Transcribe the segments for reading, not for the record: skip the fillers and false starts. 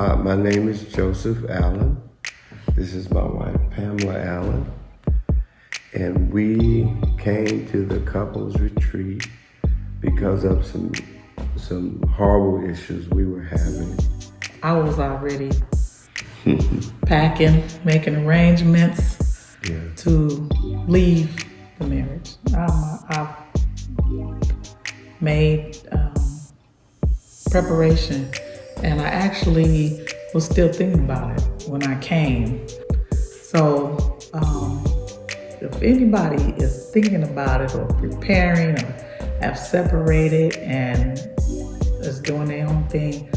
Hi, my name is Joseph Allen. This is my wife, Pamela Allen. And we came to the couples retreat because of some horrible issues we were having. I was already packing, making arrangements to leave the marriage. I've made preparation, and I actually was still thinking about it when I came. So if anybody is thinking about it or preparing or have separated and is doing their own thing,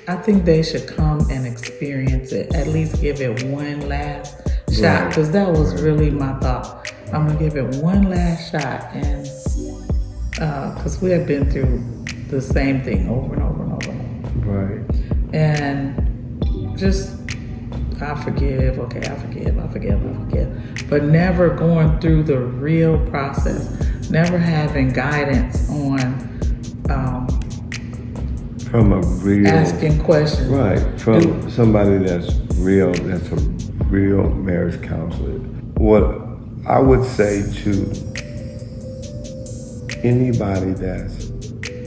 I think they should come and experience it, at least give it one last shot, because that was really my thought. I'm gonna give it one last shot, and because we have been through the same thing over and over and over and over. Right. And just, I forgive, but never going through the real process, never having guidance on from a real asking questions. Right, from somebody that's a real marriage counselor. What I would say to anybody that's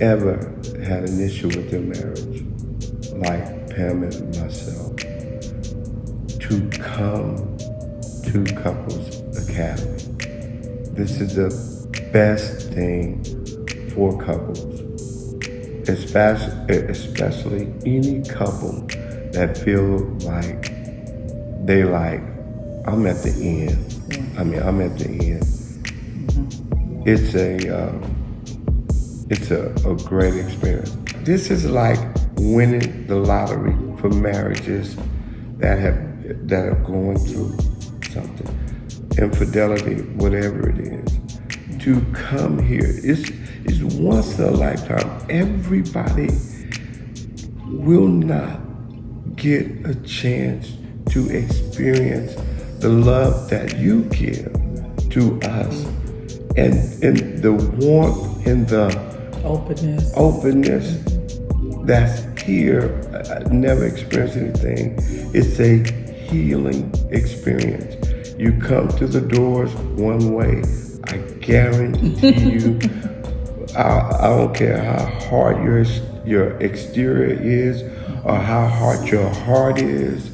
ever had an issue with their marriage, like Pam and myself, to come to Couples Academy. This is the best thing for couples, especially any couple that feel like I'm at the end. I'm at the end. It's a great experience. This is like winning the lottery for marriages that are going through something, infidelity, whatever it is. To come here, it's once in a lifetime. Everybody will not get a chance to experience the love that you give to us, and the warmth and the openness that's here. I never experienced anything. It's a healing experience. You come through the doors one way, I guarantee you, I don't care how hard your exterior is or how hard your heart is,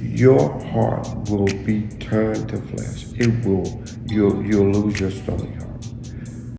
your heart will be turned to flesh. You'll lose your stomach.